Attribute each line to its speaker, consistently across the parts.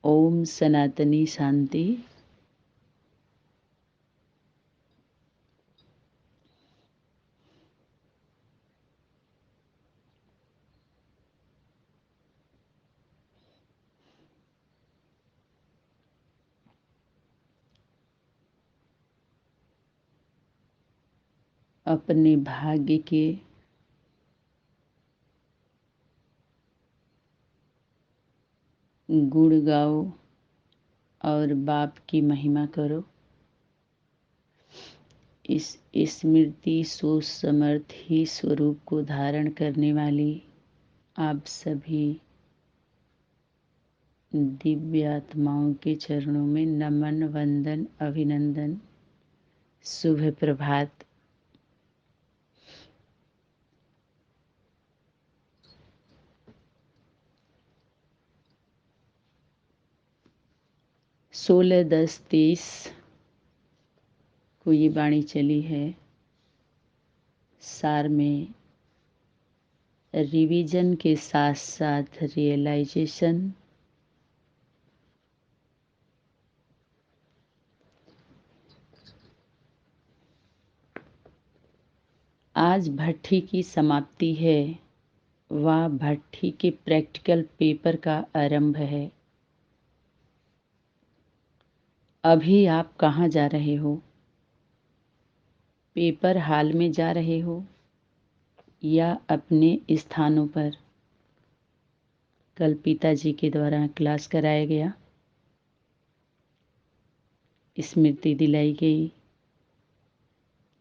Speaker 1: ओम सनातनी शांति। अपने भाग्य के गुण गाओ और बाप की महिमा करो। इस स्मृति सोच समर्थ ही स्वरूप को धारण करने वाली आप सभी दिव्य आत्माओं के चरणों में नमन, वंदन, अभिनंदन, शुभ प्रभात। सोलह 10-23 को ये वाणी चली है। सार में रिवीजन के साथ साथ रियलाइजेशन, आज भट्ठी की समाप्ति है, वह भट्ठी के प्रैक्टिकल पेपर का आरंभ है। अभी आप कहाँ जा रहे हो? पेपर हाल में जा रहे हो या अपने स्थानों पर? कल पिताजी के द्वारा क्लास कराया गया, स्मृति दिलाई गई।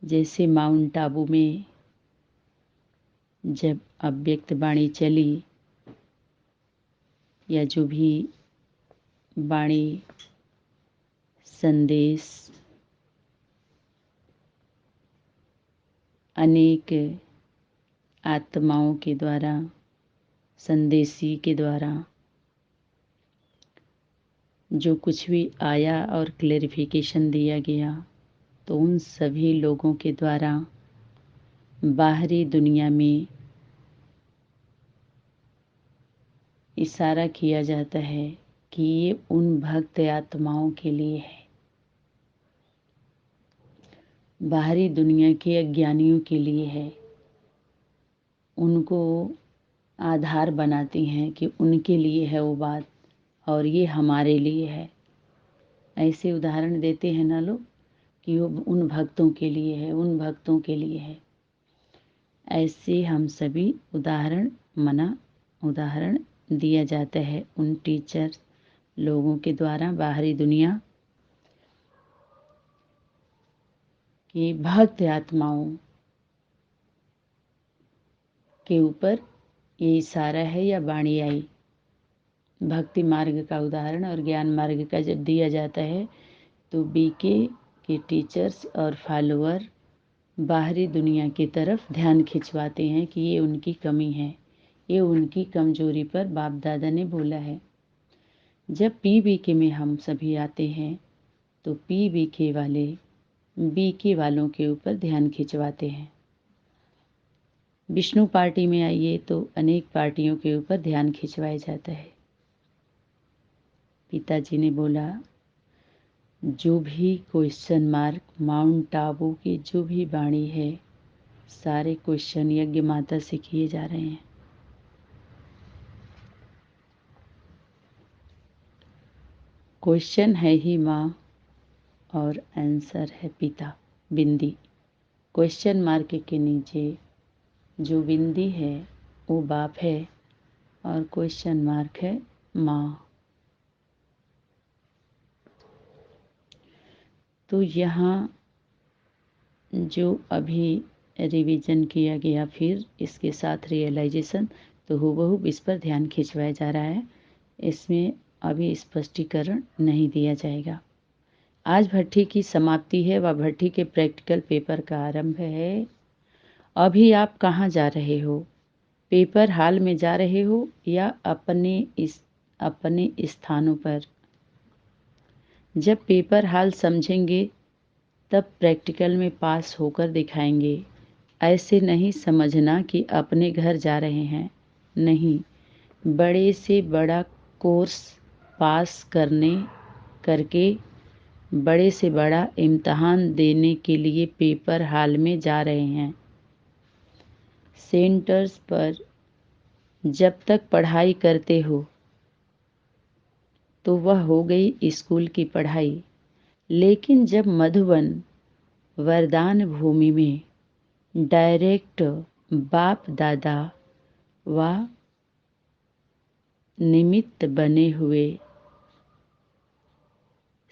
Speaker 1: जैसे माउंट आबू में जब अव्यक्त वाणी चली या जो भी वाणी संदेश अनेक आत्माओं के द्वारा, संदेशी के द्वारा जो कुछ भी आया और क्लेरिफिकेशन दिया गया, तो उन सभी लोगों के द्वारा बाहरी दुनिया में इशारा किया जाता है कि ये उन भक्त आत्माओं के लिए है, बाहरी दुनिया के अज्ञानियों के लिए है। उनको आधार बनाती हैं कि उनके लिए है वो बात और ये हमारे लिए है। ऐसे उदाहरण देते हैं ना लोग कि वो उन भक्तों के लिए है, उन भक्तों के लिए है। ऐसे हम सभी उदाहरण दिया जाता है उन टीचर लोगों के द्वारा बाहरी दुनिया की भक्त आत्माओं के ऊपर ये इशारा है या वाणी आई। भक्ति मार्ग का उदाहरण और ज्ञान मार्ग का जब दिया जाता है तो बीके के टीचर्स और फॉलोअर बाहरी दुनिया की तरफ ध्यान खिंचवाते हैं कि ये उनकी कमी है, ये उनकी कमजोरी पर बाप दादा ने बोला है। जब पीबीके में हम सभी आते हैं तो पीबीके वाले बीके वालों के ऊपर ध्यान खिंचवाते हैं। विष्णु पार्टी में आइए तो अनेक पार्टियों के ऊपर ध्यान खिंचवाया जाता है। पिताजी ने बोला जो भी क्वेश्चन मार्क माउंट आबू की जो भी वाणी है, सारे क्वेश्चन यज्ञ माता से किए जा रहे हैं। क्वेश्चन है ही माँ और आंसर है पिता। बिंदी क्वेश्चन मार्क के नीचे जो बिंदी है वो बाप है और क्वेश्चन मार्क है माँ। तो यहाँ जो अभी रिवीजन किया गया, फिर इसके साथ रियलाइजेशन, तो हूबहू इस पर ध्यान खिंचवाया जा रहा है। इसमें अभी स्पष्टीकरण नहीं दिया जाएगा। आज भट्ठी की समाप्ति है व भट्ठी के प्रैक्टिकल पेपर का आरंभ है। अभी आप कहाँ जा रहे हो? पेपर हाल में जा रहे हो या अपने स्थानों पर? जब पेपर हाल समझेंगे तब प्रैक्टिकल में पास होकर दिखाएंगे। ऐसे नहीं समझना कि अपने घर जा रहे हैं। नहीं, बड़े से बड़ा कोर्स पास करके बड़े से बड़ा इम्तहान देने के लिए पेपर हॉल में जा रहे हैं। सेंटर्स पर जब तक पढ़ाई करते हो तो वह हो गई स्कूल की पढ़ाई, लेकिन जब मधुबन वरदान भूमि में डायरेक्ट बाप दादा व निमित्त बने हुए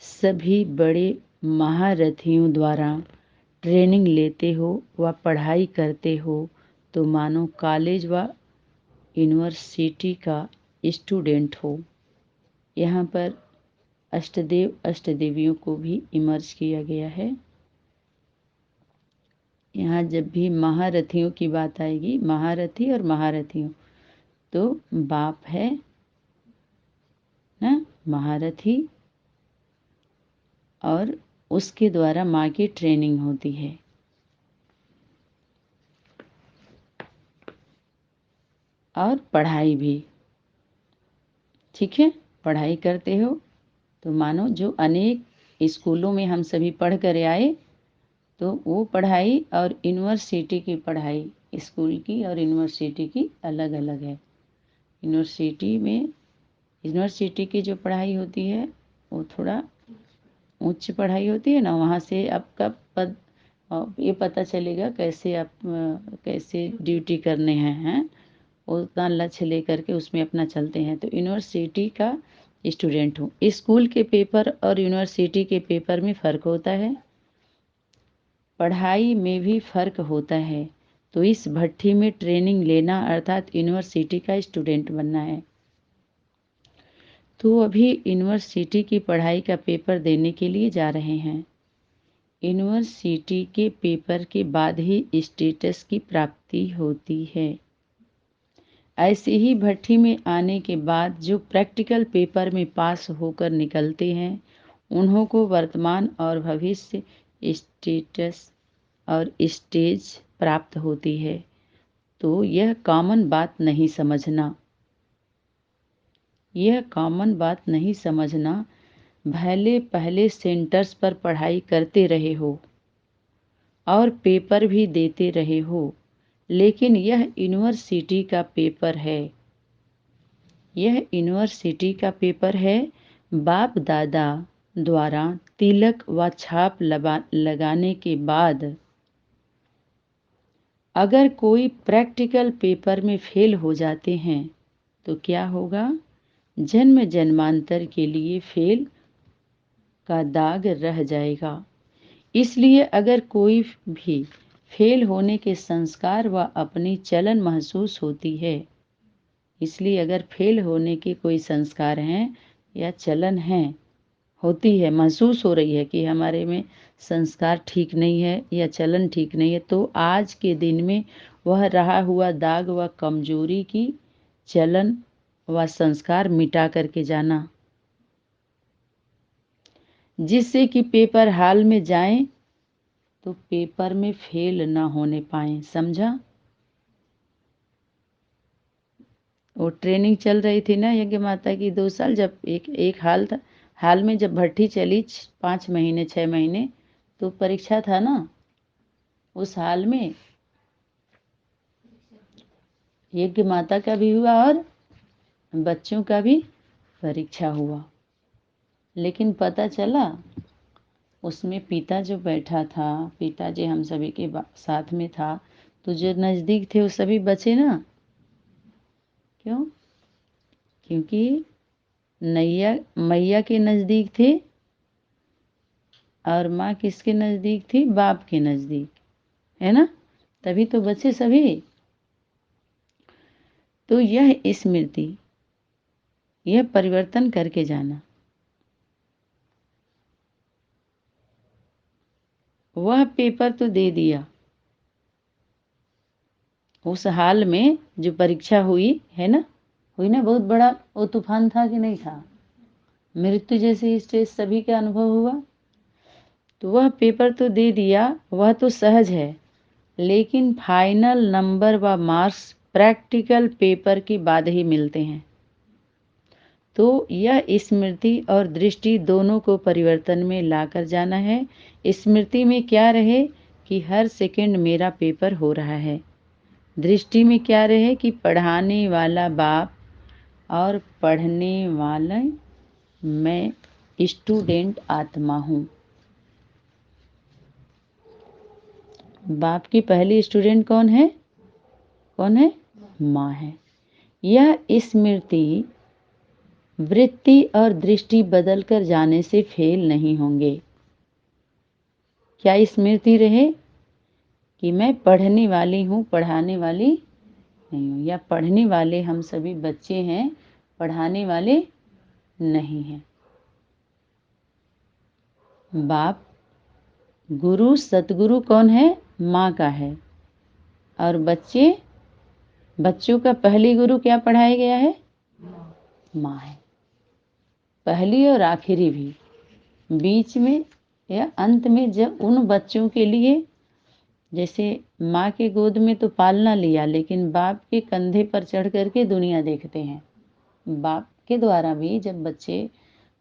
Speaker 1: सभी बड़े महारथियों द्वारा ट्रेनिंग लेते हो व पढ़ाई करते हो तो मानो कॉलेज व यूनिवर्सिटी का स्टूडेंट हो। यहाँ पर अष्टदेव अष्टदेवियों को भी इमर्ज किया गया है। यहाँ जब भी महारथियों की बात आएगी, महारथी और महारथियों, तो बाप है ना महारथी और उसके द्वारा माँ की ट्रेनिंग होती है। और पढ़ाई भी, ठीक है, पढ़ाई करते हो तो मानो जो अनेक स्कूलों में हम सभी पढ़ कर आए, तो वो पढ़ाई और यूनिवर्सिटी की पढ़ाई, स्कूल की और यूनिवर्सिटी की अलग अलग है। यूनिवर्सिटी की जो पढ़ाई होती है वो थोड़ा उच्च पढ़ाई होती है ना, वहाँ से आपका पद ये पता चलेगा कैसे आप कैसे ड्यूटी करने हैं, उतना लक्ष्य लेकर के उसमें अपना चलते हैं। तो यूनिवर्सिटी का स्टूडेंट हूँ। स्कूल के पेपर और यूनिवर्सिटी के पेपर में फ़र्क होता है, पढ़ाई में भी फ़र्क होता है। तो इस भट्ठी में ट्रेनिंग लेना अर्थात यूनिवर्सिटी का स्टूडेंट बनना है। तो अभी यूनिवर्सिटी की पढ़ाई का पेपर देने के लिए जा रहे हैं। यूनिवर्सिटी के पेपर के बाद ही स्टेटस की प्राप्ति होती है। ऐसे ही भट्ठी में आने के बाद जो प्रैक्टिकल पेपर में पास होकर निकलते हैं, उन्हों को वर्तमान और भविष्य स्टेटस और स्टेज प्राप्त होती है। तो यह कॉमन बात नहीं समझना, भले पहले सेंटर्स पर पढ़ाई करते रहे हो और पेपर भी देते रहे हो, लेकिन यह यूनिवर्सिटी का पेपर है। बाप दादा द्वारा तिलक व छाप लगाने के बाद अगर कोई प्रैक्टिकल पेपर में फेल हो जाते हैं तो क्या होगा? जन्म जन्मांतर के लिए फेल का दाग रह जाएगा। इसलिए अगर कोई भी फेल होने के संस्कार व अपनी चलन महसूस होती है, इसलिए अगर फेल होने के कोई संस्कार हैं या चलन हैं, होती है, महसूस हो रही है कि हमारे में संस्कार ठीक नहीं है या चलन ठीक नहीं है, तो आज के दिन में वह रहा हुआ दाग व कमजोरी की चलन व संस्कार मिटा करके जाना, जिससे कि पेपर हॉल में जाएं तो पेपर में फेल ना होने पाएं। समझा? वो ट्रेनिंग चल रही थी ना यज्ञ माता की 2 साल, जब एक हाल में जब भट्ठी चली 5 महीने 6 महीने, तो परीक्षा था ना उस हाल में, यज्ञ माता का भी हुआ और बच्चों का भी परीक्षा हुआ। लेकिन पता चला उसमें पिता जो बैठा था, पिताजी हम सभी के साथ में था, तो जो नज़दीक थे वो सभी बचे ना। क्यों? क्योंकि मैया के नज़दीक थे और माँ किसके नज़दीक थी? बाप के नज़दीक, है ना, तभी तो बचे सभी। तो यह स्मृति, यह परिवर्तन करके जाना। वह पेपर तो दे दिया, उस हाल में जो परीक्षा हुई है ना, हुई ना, बहुत बड़ा वो तूफान था कि नहीं था? मृत्यु जैसी स्टेज सभी का अनुभव हुआ। तो वह पेपर तो दे दिया, वह तो सहज है, लेकिन फाइनल नंबर व मार्क्स प्रैक्टिकल पेपर के बाद ही मिलते हैं। तो यह स्मृति और दृष्टि दोनों को परिवर्तन में लाकर जाना है। स्मृति में क्या रहे कि हर सेकंड मेरा पेपर हो रहा है। दृष्टि में क्या रहे कि पढ़ाने वाला बाप और पढ़ने वाला मैं स्टूडेंट आत्मा हूँ। बाप की पहली स्टूडेंट कौन है? कौन है? माँ है। यह स्मृति, वृत्ति और दृष्टि बदलकर जाने से फेल नहीं होंगे। क्या स्मृति रहे कि मैं पढ़ने वाली हूँ, पढ़ाने वाली नहीं हूँ, या पढ़ने वाले हम सभी बच्चे हैं, पढ़ाने वाले नहीं हैं। बाप गुरु सतगुरु कौन है? माँ का है। और बच्चों का पहली गुरु क्या पढ़ाया गया है? माँ है। पहली और आखिरी भी। बीच में या अंत में जब उन बच्चों के लिए, जैसे माँ के गोद में तो पालना लिया, लेकिन बाप के कंधे पर चढ़ करके दुनिया देखते हैं। बाप के द्वारा भी जब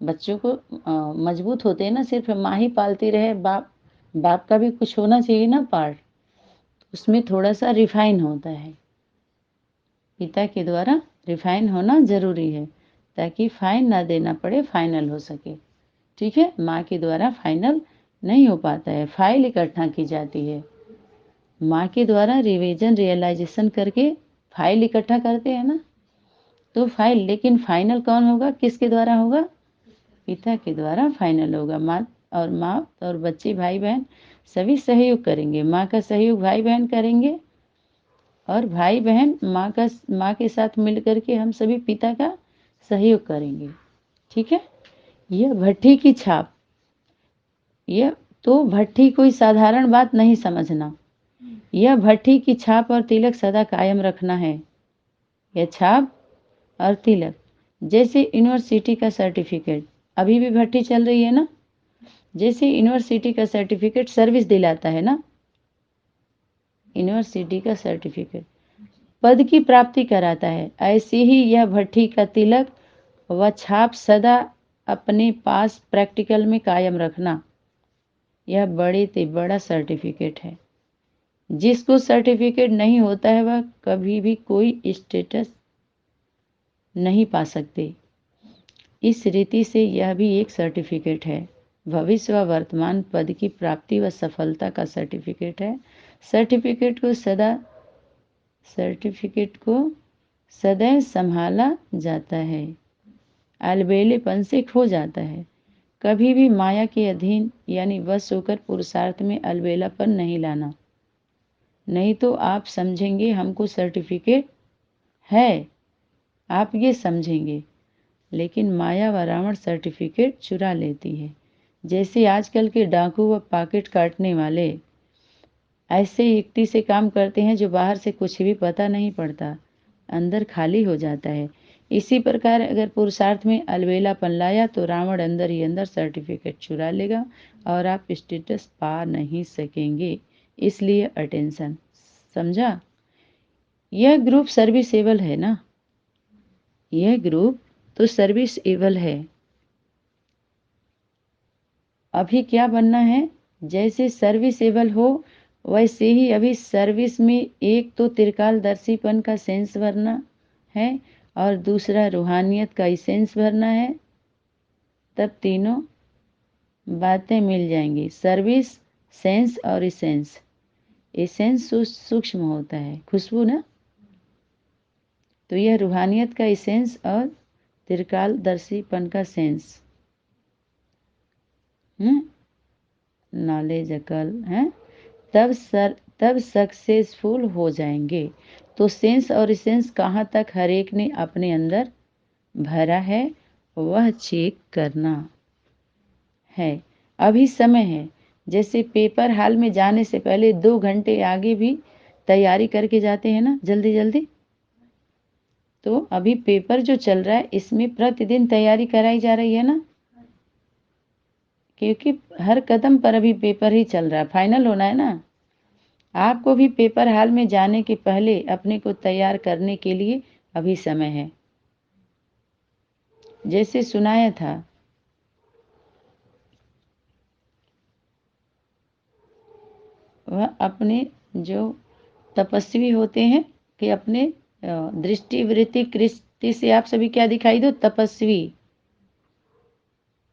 Speaker 1: बच्चों को मजबूत होते हैं ना, सिर्फ माँ ही पालती रहे, बाप का भी कुछ होना चाहिए ना पार्ट, उसमें थोड़ा सा रिफाइन होता है। पिता के द्वारा रिफाइन होना जरूरी है ताकि फाइन ना देना पड़े, फाइनल हो सके। ठीक है, माँ के द्वारा फाइनल नहीं हो पाता है, फाइल इकट्ठा की जाती है। माँ के द्वारा रिवीजन रियलाइजेशन करके फाइल इकट्ठा करते हैं ना, तो फाइल, लेकिन फाइनल कौन होगा? किसके द्वारा होगा? पिता के द्वारा फाइनल होगा। माँ और बच्चे, भाई बहन सभी सहयोग करेंगे। माँ का सहयोग भाई बहन करेंगे और भाई बहन माँ के साथ मिल करके हम सभी पिता का सहयोग करेंगे। ठीक है। यह भट्ठी की छाप, यह तो भट्ठी कोई साधारण बात नहीं समझना। यह भट्ठी की छाप और तिलक सदा कायम रखना है। यह छाप और तिलक, जैसे यूनिवर्सिटी का सर्टिफिकेट, अभी भी भट्ठी चल रही है ना, जैसे यूनिवर्सिटी का सर्टिफिकेट सर्विस दिलाता है ना, यूनिवर्सिटी का सर्टिफिकेट पद की प्राप्ति कराता है, ऐसे ही यह भट्ठी का तिलक व छाप सदा अपने पास प्रैक्टिकल में कायम रखना। यह बड़े से बड़ा सर्टिफिकेट है। जिसको सर्टिफिकेट नहीं होता है वह कभी भी कोई स्टेटस नहीं पा सकते। इस रीति से यह भी एक सर्टिफिकेट है। भविष्य व वर्तमान पद की प्राप्ति व सफलता का सर्टिफिकेट है। सर्टिफिकेट को सदैव संभाला जाता है, अलबेलेपन से खो जाता है। कभी भी माया के अधीन यानी वश होकर पुरुषार्थ में अलबेलापन नहीं लाना, नहीं तो आप समझेंगे हमको सर्टिफिकेट है, आप ये समझेंगे, लेकिन माया व रावण सर्टिफिकेट चुरा लेती है। जैसे आजकल के डाकू व पॉकेट काटने वाले ऐसे युक्ति से काम करते हैं जो बाहर से कुछ भी पता नहीं पड़ता, अंदर खाली हो जाता है। इसी प्रकार अगर पुरुषार्थ में अलबेलापन लाया तो रावण अंदर ही अंदर सर्टिफिकेट चुरा लेगा और आप स्टेटस पा नहीं सकेंगे। इसलिए अटेंशन, समझा? यह ग्रुप सर्विसेबल है ना, यह ग्रुप तो सर्विसेबल है। अभी क्या बनना है? जैसे सर्विसेबल हो वैसे ही अभी सर्विस में एक तो त्रिकालदर्शीपन का सेंस भरना है और दूसरा रूहानियत का सेंस भरना है, तब तीनों बातें मिल जाएंगी। सर्विस, सेंस और इसेंस। इसेंस सूक्ष्म होता है, खुशबू ना, तो यह रूहानियत का इसेंस और त्रिकालदर्शीपन का सेंस, नॉलेज अकल है, तब सक्सेसफुल हो जाएंगे। तो सेंस और इसेंस कहाँ तक हर एक ने अपने अंदर भरा है वह चेक करना है। अभी समय है। जैसे पेपर हॉल में जाने से पहले 2 घंटे आगे भी तैयारी करके जाते हैं ना, जल्दी जल्दी, तो अभी पेपर जो चल रहा है इसमें प्रतिदिन तैयारी कराई जा रही है ना, क्योंकि हर कदम पर अभी पेपर ही चल रहा है, फाइनल होना है ना। आपको भी पेपर हॉल में जाने के पहले अपने को तैयार करने के लिए अभी समय है। जैसे सुनाया था, वह अपने जो तपस्वी होते हैं कि अपने दृष्टि वृत्ति कृष्टि से आप सभी क्या दिखाई दो, तपस्वी।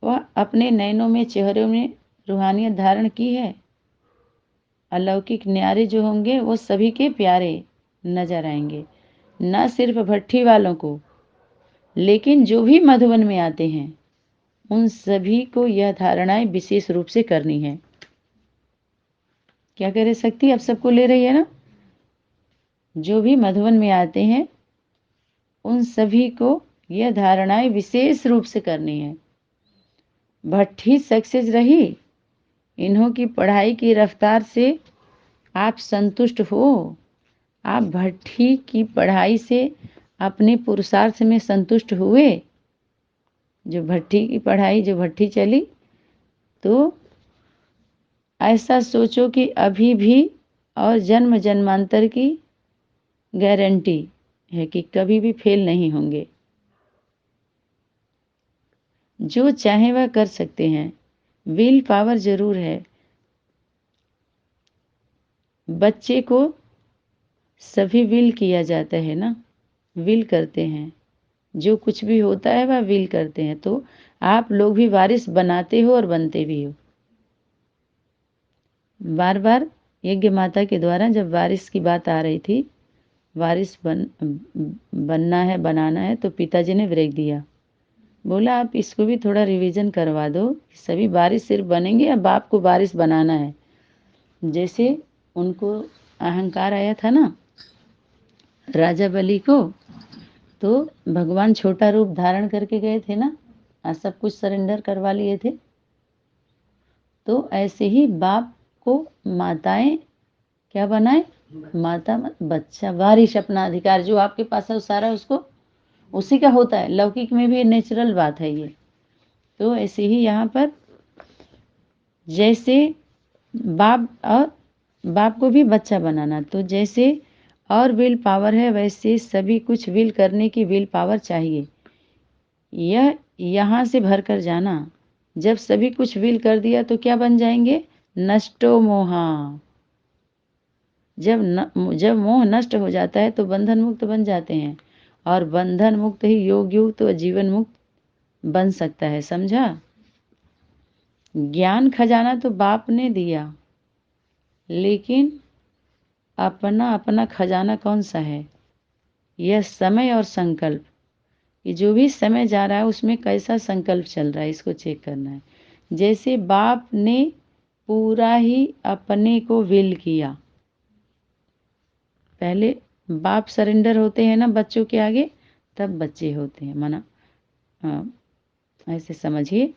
Speaker 1: वह अपने नयनों में चेहरों में रूहानियत धारण की है। अलौकिक न्यारे जो होंगे वो सभी के प्यारे नजर आएंगे, न सिर्फ भट्ठी वालों को, लेकिन जो भी मधुबन में आते हैं उन सभी को यह धारणाएं विशेष रूप से करनी है। क्या कह रहे शक्ति, अब सबको ले रही है ना? जो भी मधुबन में आते हैं उन सभी को यह धारणाएं विशेष रूप से करनी है। भट्ठी सक्सेस रही, इन्हों की पढ़ाई की रफ्तार से आप संतुष्ट हो? आप भट्ठी की पढ़ाई से अपने पुरुषार्थ में संतुष्ट हुए? जो भट्ठी की पढ़ाई जो भट्ठी चली, तो ऐसा सोचो कि अभी भी और जन्म जन्मांतर की गारंटी है कि कभी भी फेल नहीं होंगे। जो चाहे वह कर सकते हैं, विल पावर जरूर है। बच्चे को सभी विल किया जाता है ना, विल करते हैं, जो कुछ भी होता है वह विल करते हैं। तो आप लोग भी वारिस बनाते हो और बनते भी हो। बार बार यज्ञ माता के द्वारा जब वारिस की बात आ रही थी, वारिस बनना है, बनाना है, तो पिताजी ने ब्रेक दिया। बोला आप इसको भी थोड़ा रिवीजन करवा दो, सभी वारिस सिर्फ बनेंगे या बाप को वारिस बनाना है। जैसे उनको अहंकार आया था ना राजा बलि को, तो भगवान छोटा रूप धारण करके गए थे ना, सब कुछ सरेंडर करवा लिए थे। तो ऐसे ही बाप को माताएं क्या बनाए, माता बच्चा वारिश, अपना अधिकार जो आपके पास है वो सारा उसको उसी का होता है। लौकिक में भी नेचुरल बात है ये। तो ऐसे ही यहाँ पर जैसे बाप को भी बच्चा बनाना, तो जैसे और विल पावर है वैसे सभी कुछ विल करने की विल पावर चाहिए। यह यहाँ से भर कर जाना। जब सभी कुछ विल कर दिया तो क्या बन जाएंगे, नष्टो मोहा। जब मोह नष्ट हो जाता है तो बंधन मुक्त बन जाते हैं, और बंधन मुक्त ही योग युक्त व जीवन मुक्त बन सकता है। समझा? ज्ञान खजाना तो बाप ने दिया, लेकिन अपना अपना खजाना कौन सा है? यह समय और संकल्प। कि जो भी समय जा रहा है उसमें कैसा संकल्प चल रहा है, इसको चेक करना है। जैसे बाप ने पूरा ही अपने को विल किया, पहले बाप सरेंडर होते हैं ना बच्चों के आगे, तब बच्चे होते हैं। माना ऐसे समझिए,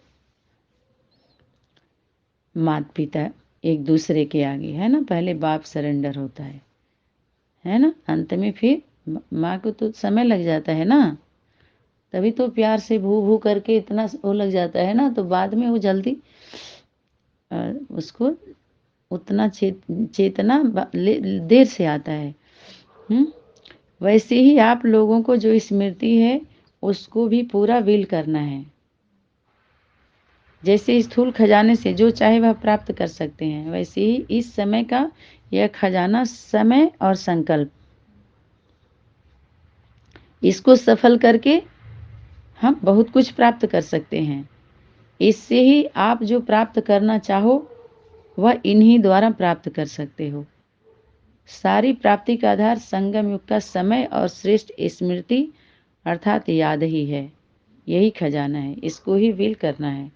Speaker 1: माता पिता एक दूसरे के आगे है ना, पहले बाप सरेंडर होता है ना, अंत में फिर माँ को तो समय लग जाता है ना, तभी तो प्यार से भू भू करके इतना वो लग जाता है ना, तो बाद में वो जल्दी उसको उतना चेतना देर से आता है। वैसे ही आप लोगों को जो स्मृति है उसको भी पूरा विल करना है। जैसे स्थूल खजाने से जो चाहे वह प्राप्त कर सकते हैं, वैसे ही इस समय का यह खजाना समय और संकल्प, इसको सफल करके हम बहुत कुछ प्राप्त कर सकते हैं। इससे ही आप जो प्राप्त करना चाहो वह इन्हीं द्वारा प्राप्त कर सकते हो। सारी प्राप्ति का आधार संगम युग का समय और श्रेष्ठ स्मृति अर्थात याद ही है। यही खजाना है, इसको ही विल करना है।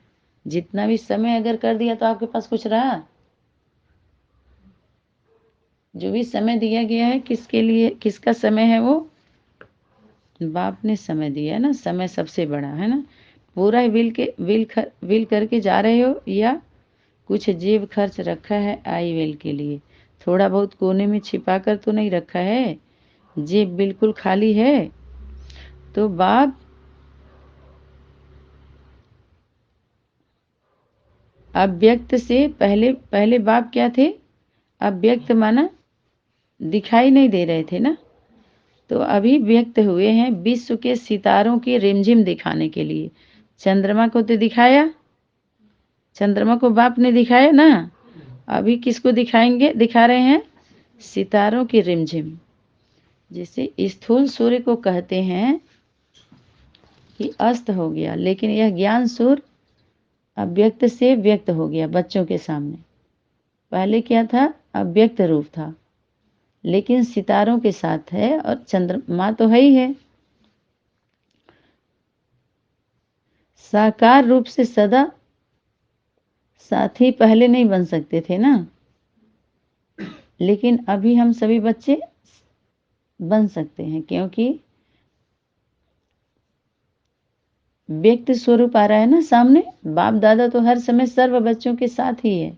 Speaker 1: जितना भी समय अगर कर दिया तो आपके पास कुछ रहा? जो भी समय दिया गया है किसके लिए, किसका समय है? वो बाप ने समय दिया है ना, समय सबसे बड़ा है ना। पूरा विल करके जा रहे हो, या कुछ जेब खर्च रखा है आई विल के लिए? थोड़ा बहुत कोने में छिपा कर तो नहीं रखा है? जेब बिल्कुल खाली है? तो बाप अव्यक्त से पहले बाप क्या थे? अव्यक्त माना दिखाई नहीं दे रहे थे ना, तो अभी व्यक्त हुए हैं विश्व के सितारों की रिमझिम दिखाने के लिए। चंद्रमा को तो दिखाया, चंद्रमा को बाप ने दिखाया ना, अभी किसको दिखा रहे हैं? सितारों की रिमझिम। जैसे स्थूल सूर्य को कहते हैं कि अस्त हो गया, लेकिन यह ज्ञान सूर्य अव्यक्त से व्यक्त हो गया बच्चों के सामने। पहले क्या था? अव्यक्त रूप था, लेकिन सितारों के साथ है और चंद्रमा तो है ही है। साकार रूप से सदा साथी पहले नहीं बन सकते थे ना, लेकिन अभी हम सभी बच्चे बन सकते हैं, क्योंकि व्यक्त स्वरूप आ रहा है ना सामने। बाप दादा तो हर समय सर्व बच्चों के साथ ही है,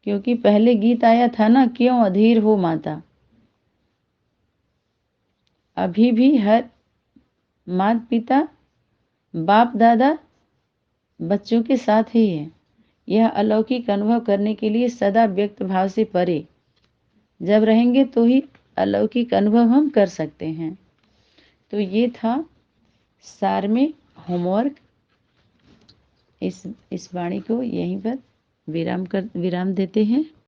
Speaker 1: क्योंकि पहले गीत आया था ना, क्यों अधीर हो माता। अभी भी हर माता पिता बाप दादा बच्चों के साथ ही है। यह अलौकिक अनुभव करने के लिए सदा व्यक्त भाव से परे जब रहेंगे तो ही अलौकिक अनुभव हम कर सकते हैं। तो ये था सार में होमवर्क। इस वाणी को यहीं पर विराम देते हैं।